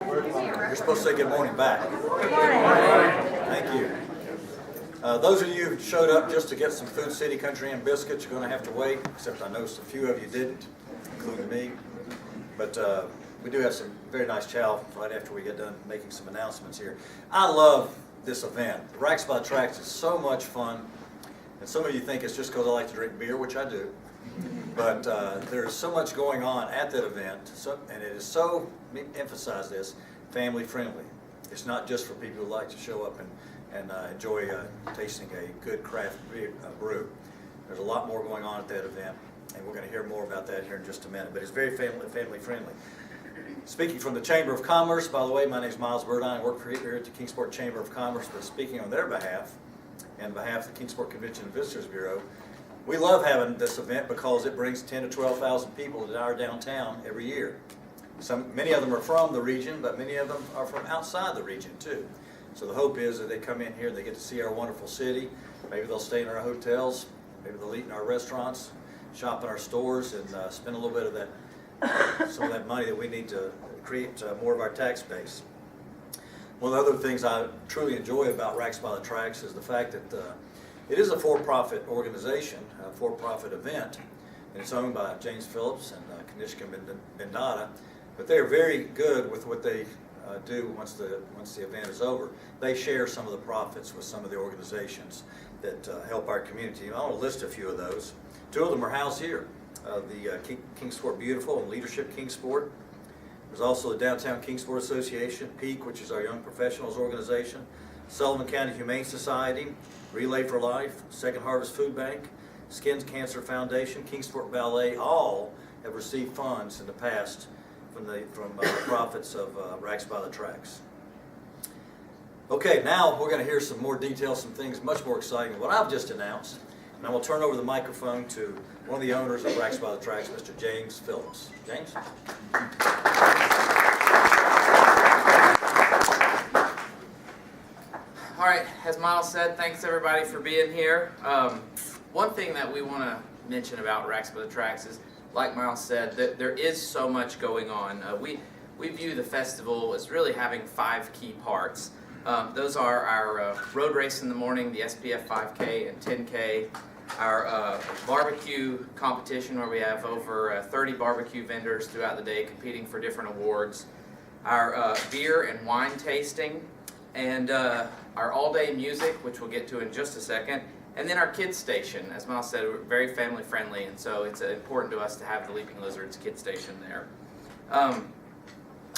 You're supposed to say good morning back. Good morning. Thank you. Those of you who showed up just to get some Food City Country Inn biscuits, you're going to have to wait, except I noticed a few of you didn't, including me. But we do have some very nice chow right after we get done making some announcements here. I love this event. Racks by the Tracks is so much fun. And some of you think it's just because I like to drink beer, which I do. But there's so much going on at that event, and it is so, let me emphasize this, family friendly. It's not just for people who like to show up and enjoy tasting a good craft brew. There's a lot more going on at that event, and we're going to hear more about that here in just a minute. But it's very family friendly. Speaking from the Chamber of Commerce, by the way, my name is Miles Burdine. I work here at the Kingsport Chamber of Commerce, but speaking on their behalf, and behalf of the Kingsport Convention and Visitors Bureau, we love having this event because it brings 10 to 12,000 people to our downtown every year. Many of them are from the region, but many of them are from outside the region too. So the hope is that they come in here and they get to see our wonderful city. Maybe they'll stay in our hotels, maybe they'll eat in our restaurants, shop in our stores, and spend a little bit of that, some of that money that we need to create more of our tax base. One of the other things I truly enjoy about Racks by the Tracks is the fact that it is a for-profit organization, a for-profit event, and it's owned by James Phillips and Kanishka Bendata, but they are very good with what they do once the event is over. They share some of the profits with some of the organizations that help our community. I want to list a few of those. Two of them are housed here, the Kingsport Beautiful and Leadership Kingsport. There's also the Downtown Kingsport Association, PEAK, which is our Young Professionals organization, Sullivan County Humane Society, Relay for Life, Second Harvest Food Bank, Skin Cancer Foundation, Kingsport Ballet, all have received funds in the past from the profits of Racks by the Tracks. Okay, now we're going to hear some more details, some things much more exciting than what I've just announced. And I will turn over the microphone to one of the owners of Racks by the Tracks, Mr. James Phillips. James? All right, as Miles said, thanks everybody for being here. One thing that we want to mention about Racks by the Tracks is, like Miles said, that there is so much going on. We view the festival as really having 5 key parts. Those are our road race in the morning, the SPF 5K and 10K, our barbecue competition where we have over 30 barbecue vendors throughout the day competing for different awards, our beer and wine tasting, and our all-day music, which we'll get to in just a second, and then our kids station. As Miles said, we're very family friendly, and so it's important to us to have the Leaping Lizards kids station there.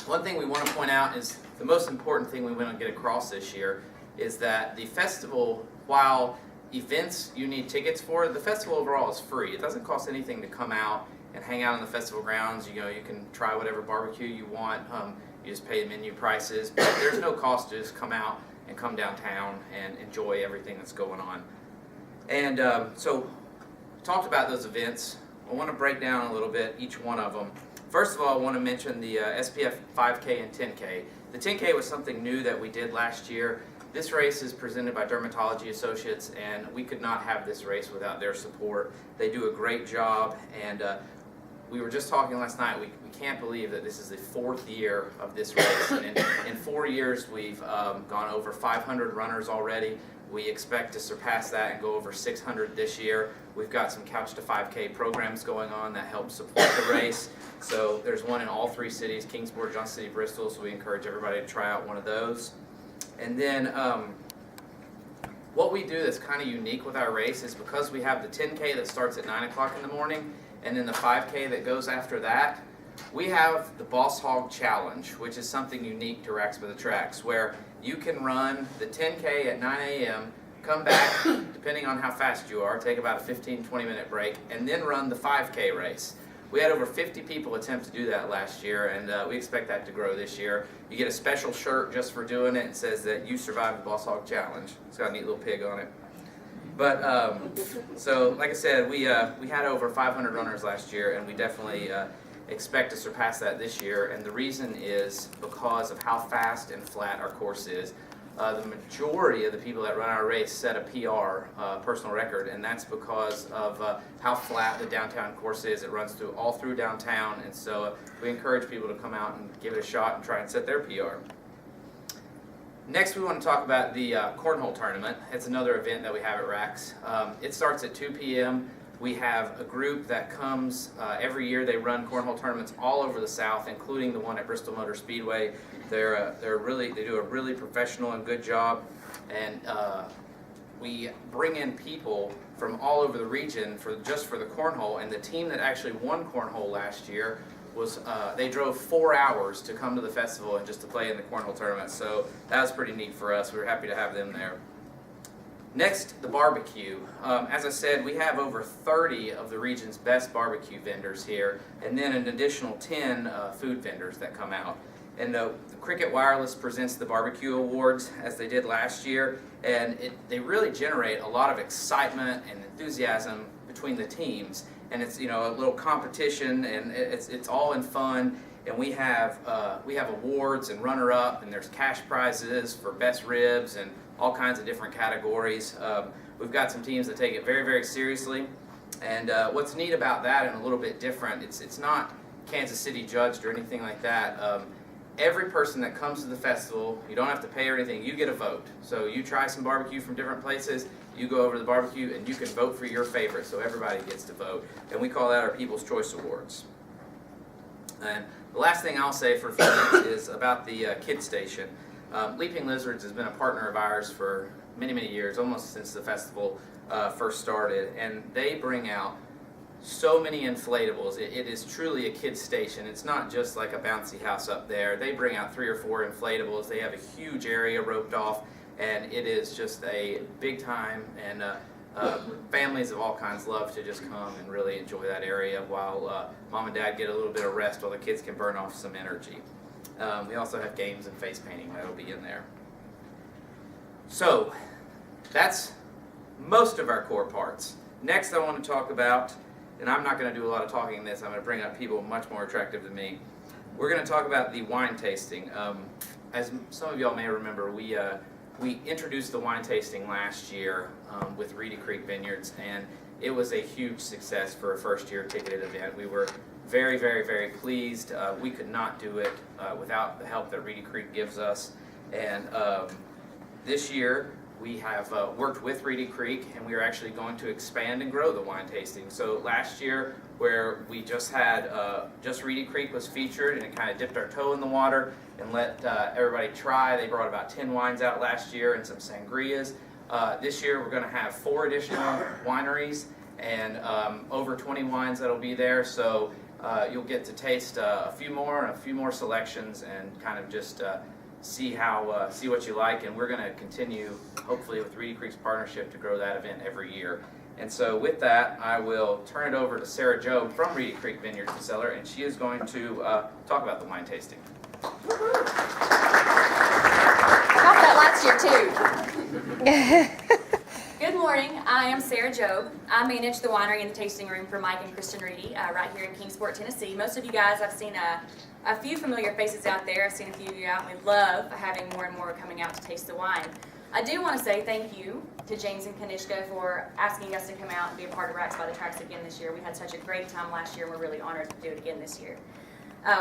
One thing we want to point out is the most important thing we want to get across this year is that the festival, while events you need tickets for, the festival overall is free. It doesn't cost anything to come out and hang out on the festival grounds. You can try whatever barbecue you want. You just pay the menu prices, but there's no cost to just come out and come downtown and enjoy everything that's going on. And so, talked about those events. I want to break down a little bit each one of them. First of all, I want to mention the SPF 5K and 10K. The 10K was something new that we did last year. This race is presented by Dermatology Associates, and we could not have this race without their support. They do a great job, and we were just talking last night, we can't believe that this is the 4th year of this race. And in 4 years, we've gone over 500 runners already. We expect to surpass that and go over 600 this year. We've got some Couch to 5K programs going on that help support the race. So there's one in all 3 cities, Kingsport, Johnson City, Bristol, so we encourage everybody to try out one of those. And then what we do that's kind of unique with our race is because we have the 10K that starts at 9 o'clock in the morning, and then the 5K that goes after that, we have the Boss Hog Challenge, which is something unique to Racks by the Tracks, where you can run the 10K at 9 a.m., come back, depending on how fast you are, take about a 15-20 minute break, and then run the 5K race. We had over 50 people attempt to do that last year, and we expect that to grow this year. You get a special shirt just for doing it. It says that you survived the Boss Hog Challenge. It's got a neat little pig on it. But, so like I said, we had over 500 runners last year, and we definitely expect to surpass that this year. And the reason is because of how fast and flat our course is. the majority of the people that run our race set a PR, personal record, and that's because of how flat the downtown course is. It runs all through downtown, and so we encourage people to come out and give it a shot and try and set their PR. Next, we want to talk about the Cornhole Tournament. It's another event that we have at RACS. It starts at 2 p.m. We have a group that comes every year. They run cornhole tournaments all over the South, including the one at Bristol Motor Speedway. They do a really professional and good job, and we bring in people from all over the region just for the cornhole. And the team that actually won cornhole last year was they drove 4 hours to come to the festival and just to play in the cornhole tournament. So that was pretty neat for us. We were happy to have them there. Next, the barbecue. As I said, we have over 30 of the region's best barbecue vendors here, and then an additional 10 food vendors that come out. And the Cricket Wireless presents the barbecue awards, as they did last year, and they really generate a lot of excitement and enthusiasm between the teams. And it's, you know, a little competition, and it's all in fun. And we have awards and runner-up, and there's cash prizes for best ribs and all kinds of different categories. We've got some teams that take it very, very seriously. And what's neat about that, and a little bit different, it's not Kansas City judged or anything like that. Every person that comes to the festival, you don't have to pay or anything, you get a vote. So you try some barbecue from different places, you go over to the barbecue, and you can vote for your favorite, so everybody gets to vote. And we call that our People's Choice Awards. And the last thing I'll say for a few minutes is about the Kids Station. Leaping Lizards has been a partner of ours for many, many years, almost since the festival first started, and they bring out so many inflatables. It is truly a kids station. It's not just like a bouncy house up there. They bring out 3 or 4 inflatables. They have a huge area roped off, and it is just a big time, and families of all kinds love to just come and really enjoy that area while mom and dad get a little bit of rest while the kids can burn off some energy. We also have games and face painting that will be in there. So that's most of our core parts. Next I want to talk about, and I'm not going to do a lot of talking in this, I'm going to bring up people much more attractive than me. We're going to talk about the wine tasting. As some of y'all may remember, we introduced the wine tasting last year with Reedy Creek Vineyards, and it was a huge success for a first-year ticketed event. We were very, very, very pleased. We could not do it without the help that Reedy Creek gives us. And this year, we have worked with Reedy Creek, and we are actually going to expand and grow the wine tasting. So last year, where we just had, just Reedy Creek was featured, and it kind of dipped our toe in the water and let everybody try. They brought about 10 wines out last year and some sangrias. This year, we're going to have 4 additional wineries and over 20 wines that'll be there. So you'll get to taste a few more selections, and kind of just see what you like. And we're going to continue, hopefully, with Reedy Creek's partnership to grow that event every year. And so with that, I will turn it over to Sarah Jobe from Reedy Creek Vineyards and Cellar, and she is going to talk about the wine tasting. Talked that last year too. Good morning, I am Sarah Jobe. I manage the winery and the tasting room for Mike and Kristen Reedy right here in Kingsport, Tennessee. Most of you guys, I've seen a few familiar faces out there. I've seen a few of you out, and we love having more and more coming out to taste the wine. I do want to say thank you to James and Kanishka for asking us to come out and be a part of RACS by the Tracks again this year. We had such a great time last year, and we're really honored to do it again this year.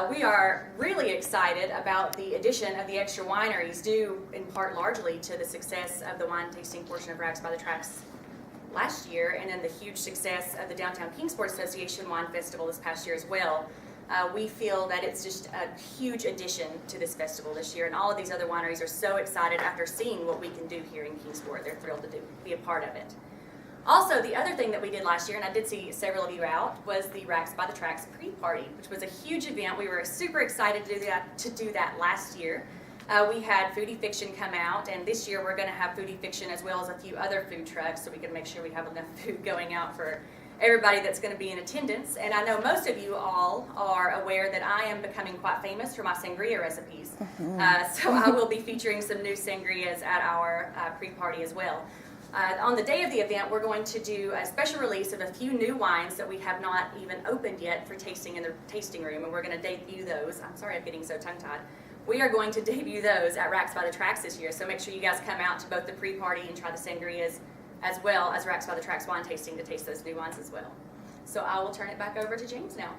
We are really excited about the addition of the extra wineries, due in part largely to the success of the wine tasting portion of RACS by the Tracks last year, and then the huge success of the Downtown Kingsport Association Wine Festival this past year as well. We feel that it's just a huge addition to this festival this year, and all of these other wineries are so excited after seeing what we can do here in Kingsport. They're thrilled to be a part of it. Also, the other thing that we did last year, and I did see several of you out, was the RACS by the Tracks pre-party, which was a huge event. We were super excited to do that last year. We had Foodie Fiction come out, and this year we're going to have Foodie Fiction as well as a few other food trucks, so we can make sure we have enough food going out for everybody that's going to be in attendance. And I know most of you all are aware that I am becoming quite famous for my sangria recipes. So I will be featuring some new sangrias at our pre-party as well. On the day of the event, we're going to do a special release of a few new wines that we have not even opened yet for tasting in the tasting room, and we're going to debut those. I'm sorry I'm getting so tongue-tied. we are going to debut those at Racks by the Tracks this year. So make sure you guys come out to both the pre-party and try the sangrias, as well as Racks by the Tracks wine tasting to taste those new wines as well. So I will turn it back over to James now.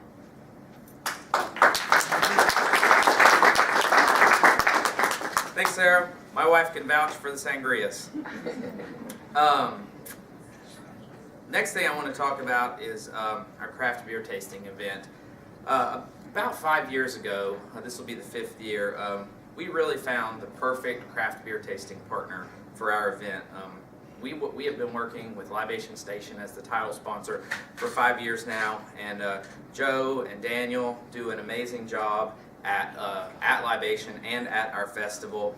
Thanks, Sarah. My wife can vouch for the sangrias. Next thing I want to talk about is our craft beer tasting event. About 5 years ago, this will be the 5th year, we really found the perfect craft beer tasting partner for our event. We have been working with Libation Station as the title sponsor for 5 years now, and Joe and Daniel do an amazing job at Libation and at our festival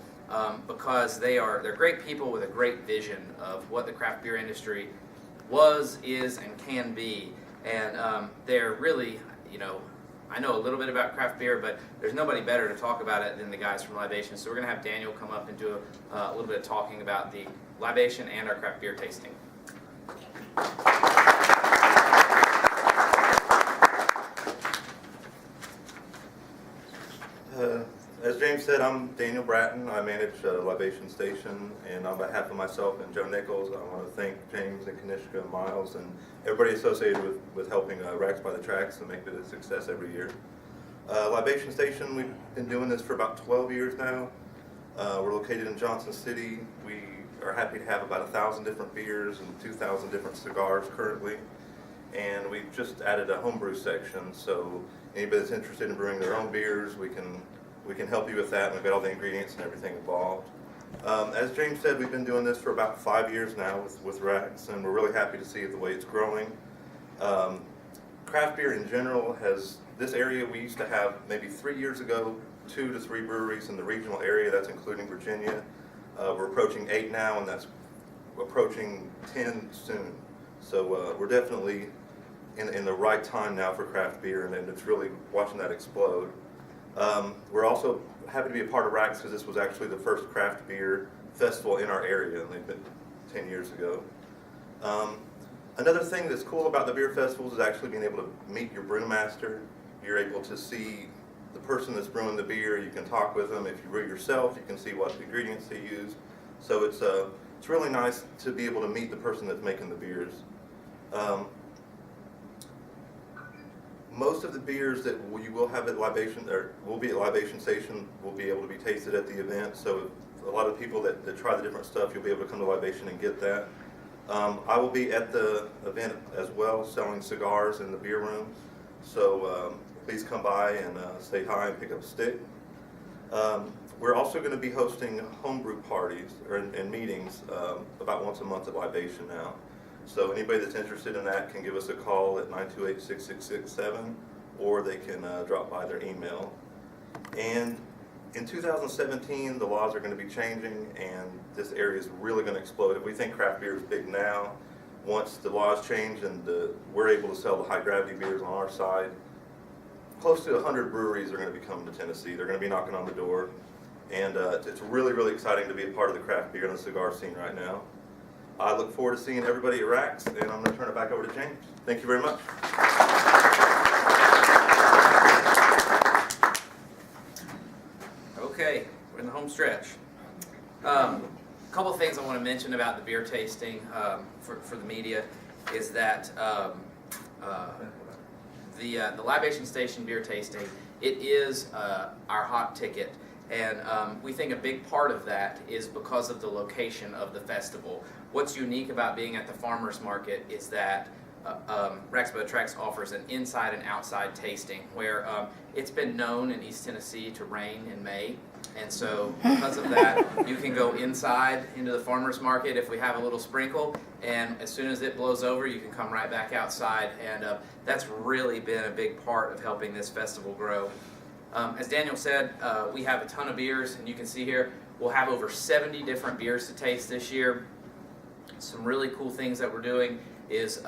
because they're great people with a great vision of what the craft beer industry was, is, and can be. And they're really, I know a little bit about craft beer, but there's nobody better to talk about it than the guys from Libation. So we're going to have Daniel come up and do a little bit of talking about the Libation and our craft beer tasting. As James said, I'm Daniel Bratton. I manage Libation Station, and on behalf of myself and Joe Nichols, I want to thank James and Kanishka and Miles and everybody associated with helping Racks by the Tracks and make it a success every year. Libation Station, we've been doing this for about 12 years now. We're located in Johnson City. We are happy to have about 1,000 different beers and 2,000 different cigars currently. And we've just added a homebrew section, so anybody that's interested in brewing their own beers, we can help you with that. We've got all the ingredients and everything involved. As James said, we've been doing this for about 5 years now with Racks, and we're really happy to see the way it's growing. Craft beer in general has, this area we used to have maybe 3 years ago, 2 to 3 breweries in the regional area, that's including Virginia. We're approaching 8 now, and that's approaching 10 soon. So we're definitely in the right time now for craft beer, and it's really watching that explode. We're also happy to be a part of Racks because this was actually the first craft beer festival in our area, and they've been 10 years ago. Another thing that's cool about the beer festivals is actually being able to meet your brewmaster. You're able to see the person that's brewing the beer. You can talk with them. If you brew yourself, you can see what ingredients they use. So it's really nice to be able to meet the person that's making the beers. Most of the beers that you will have at Libation, or will be at Libation Station, will be able to be tasted at the event. So a lot of people that try the different stuff, you'll be able to come to Libation and get that. I will be at the event as well, selling cigars in the beer room. So please come by and say hi and pick up a stick. We're also going to be hosting homebrew parties and meetings about once a month at Libation now. So anybody that's interested in that can give us a call at 928-6667, or they can drop by their email. And in 2017, the laws are going to be changing, and this area is really going to explode. If we think craft beer is big now, once the laws change and we're able to sell the high gravity beers on our side, close to 100 breweries are going to be coming to Tennessee. They're going to be knocking on the door, and it's really, really exciting to be a part of the craft beer and the cigar scene right now. I look forward to seeing everybody at Racks, and I'm going to turn it back over to James. Thank you very much. Okay, we're in the home stretch. A couple of things I want to mention about the beer tasting for the media is that the Libation Station beer tasting, it is our hot ticket. And we think a big part of that is because of the location of the festival. What's unique about being at the farmers market is that Racks by the Tracks offers an inside and outside tasting where it's been known in East Tennessee to rain in May. And so because of that, you can go inside into the farmers market if we have a little sprinkle, and as soon as it blows over, you can come right back outside. And that's really been a big part of helping this festival grow. As Daniel said, we have a ton of beers, and you can see here, we'll have over 70 different beers to taste this year. Some really cool things that we're doing is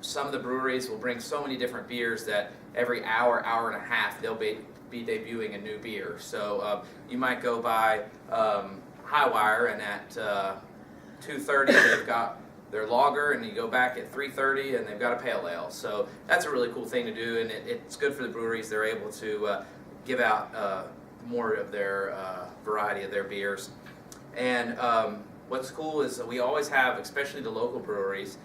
some of the breweries will bring so many different beers that every hour, hour and a half, they'll be debuting a new beer. So you might go by Highwire, and at 2:30 they've got their lager, and you go back at 3:30 and they've got a pale ale. So that's a really cool thing to do, and it's good for the breweries. They're able to give out more of their variety of their beers. And what's cool is that we always have, especially the local breweries,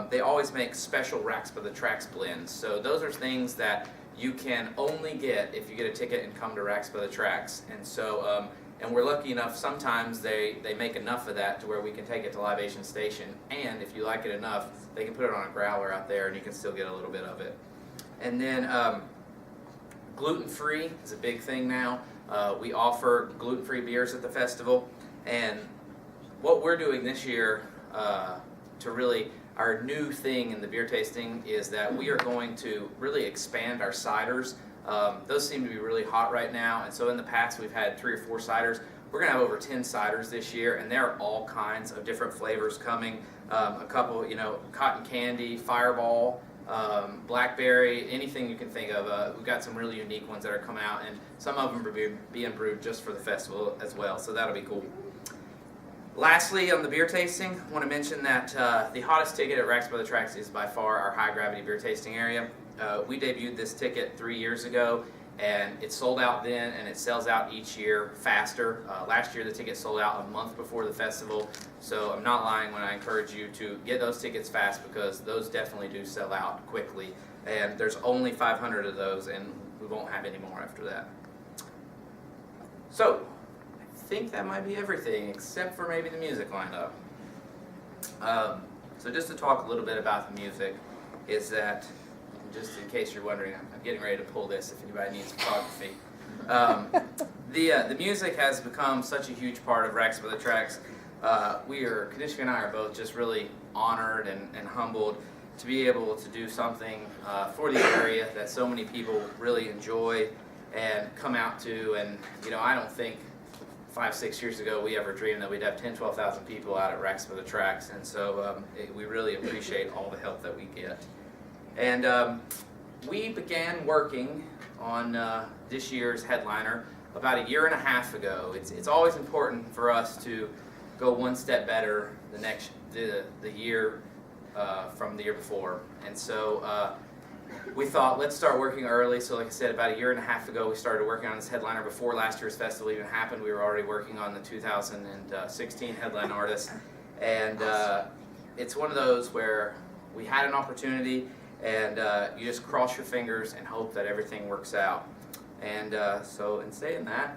they always make special Racks by the Tracks blends. So those are things that you can only get if you get a ticket and come to Racks by the Tracks. And so, and we're lucky enough, sometimes they make enough of that to where we can take it to Libation Station. And if you like it enough, they can put it on a growler out there and you can still get a little bit of it. And then gluten-free is a big thing now. We offer gluten-free beers at the festival. And what we're doing this year to really, our new thing in the beer tasting is that we are going to really expand our ciders. Those seem to be really hot right now, and so in the past we've had 3 or 4 ciders. We're going to have over 10 ciders this year, and there are all kinds of different flavors coming. A couple, cotton candy, fireball, blackberry, anything you can think of. We've got some really unique ones that are coming out, and some of them are being brewed just for the festival as well, so that'll be cool. Lastly, on the beer tasting, I want to mention that the hottest ticket at Racks by the Tracks is by far our high gravity beer tasting area. We debuted this ticket 3 years ago, and it sold out then, and it sells out each year faster. Last year the ticket sold out a month before the festival, so I'm not lying when I encourage you to get those tickets fast, because those definitely do sell out quickly, and there's only 500 of those, and we won't have any more after that. So, I think that might be everything, except for maybe the music lineup. So just to talk a little bit about the music, is that, just in case you're wondering, I'm getting ready to pull this if anybody needs photography. The music has become such a huge part of Racks by the Tracks. Kanishka and I are both just really honored and humbled to be able to do something for the area that so many people really enjoy and come out to. And I don't think 5-6 years ago we ever dreamed that we'd have 10-12,000 people out at Racks by the Tracks, and so we really appreciate all the help that we get. And we began working on this year's headliner about 1.5 years ago. It's always important for us to go one step better the year from the year before, and so we thought, let's start working early. So like I said, about 1.5 years ago we started working on this headliner. Before last year's festival even happened, we were already working on the 2016 headline artist, and it's one of those where we had an opportunity, and you just cross your fingers and hope that everything works out. And so in saying that,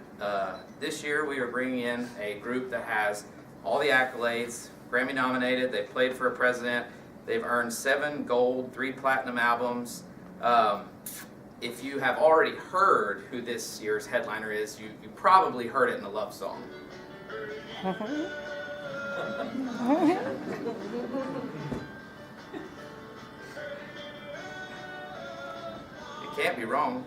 this year we are bringing in a group that has all the accolades, Grammy nominated, they played for a president, they've earned 7 gold, 3 platinum albums. If you have already heard who this year's headliner is, you probably heard it in the love song. You can't be wrong.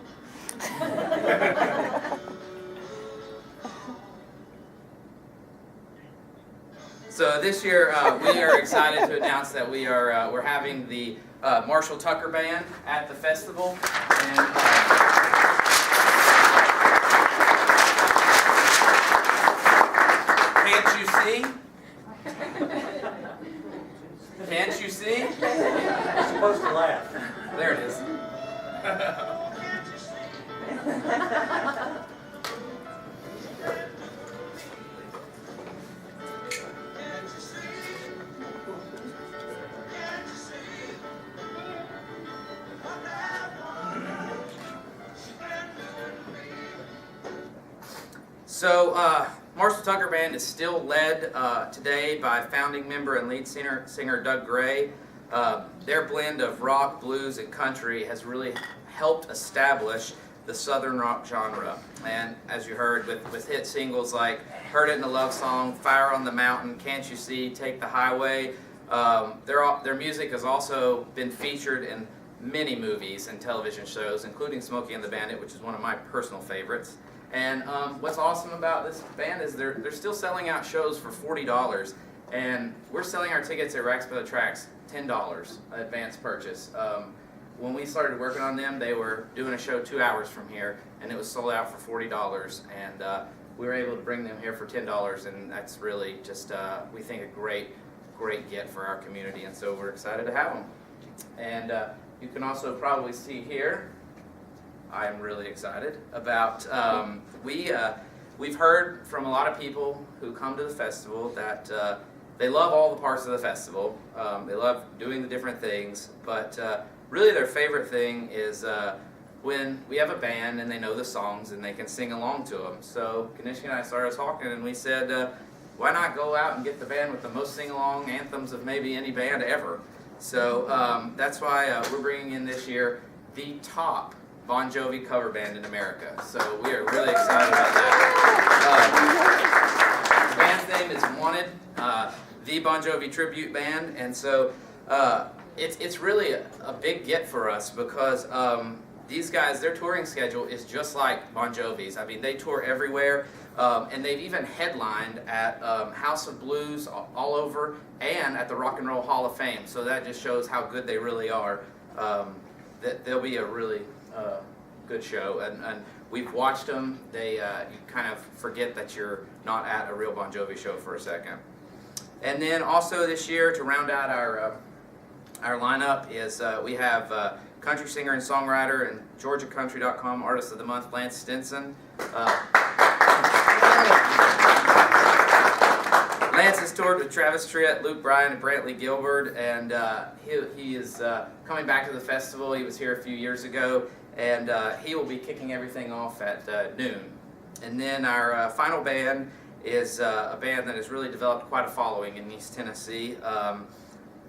So this year we are excited to announce that we're having the Marshall Tucker Band at the festival, and can't you see? Can't you see? You're supposed to laugh. There it is. So, Marshall Tucker Band is still led today by founding member and lead singer Doug Gray. Their blend of rock, blues, and country has really helped establish the Southern rock genre. And as you heard, with hit singles like Heard It in a Love Song, Fire on the Mountain, Can't You See, Take the Highway, their music has also been featured in many movies and television shows, including Smokey and the Bandit, which is one of my personal favorites. And what's awesome about this band is they're still selling out shows for $40, and we're selling our tickets at Racks by the Tracks $10 advance purchase. When we started working on them, they were doing a show 2 hours from here, and it was sold out for $40, and we were able to bring them here for $10, and that's really just, we think, a great get for our community, and so we're excited to have them. And you can also probably see here I am really excited about. We've heard from a lot of people who come to the festival that they love all the parts of the festival. They love doing the different things, but really their favorite thing is when we have a band and they know the songs and they can sing along to them. So Kanishka and I started talking and we said, why not go out and get the band with the most sing-along anthems of maybe any band ever? So that's why we're bringing in this year the top Bon Jovi cover band in America. So we are really excited about that. The band's name is Wanted, the Bon Jovi tribute band, and so it's really a big get for us because these guys, their touring schedule is just like Bon Jovi's. I mean, they tour everywhere, and they've even headlined at House of Blues all over and at the Rock and Roll Hall of Fame. So that just shows how good they really are. That they'll be a really good show, and we've watched them. You kind of forget that you're not at a real Bon Jovi show for a second. And then also this year, to round out our lineup, is we have country singer and songwriter and GeorgiaCountry.com Artist of the Month, Lance Stinson. Lance has toured with Travis Tritt, Luke Bryan, and Brantley Gilbert, and he is coming back to the festival. He was here a few years ago, and he will be kicking everything off at noon. And then our final band is a band that has really developed quite a following in East Tennessee.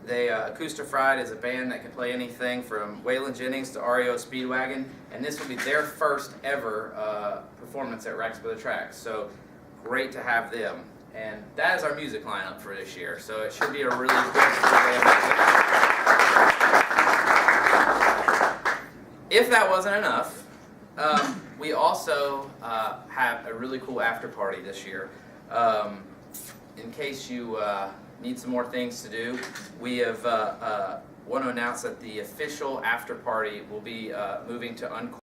Acoustifried is a band that can play anything from Waylon Jennings to REO Speedwagon, and this will be their first ever performance at Rex by the Tracks. So great to have them. And that is our music lineup for this year. So it should be a really good band. If that wasn't enough, we also have a really cool after party this year. In case you need some more things to do, we have want to announce that the official after party will be moving to Uncork.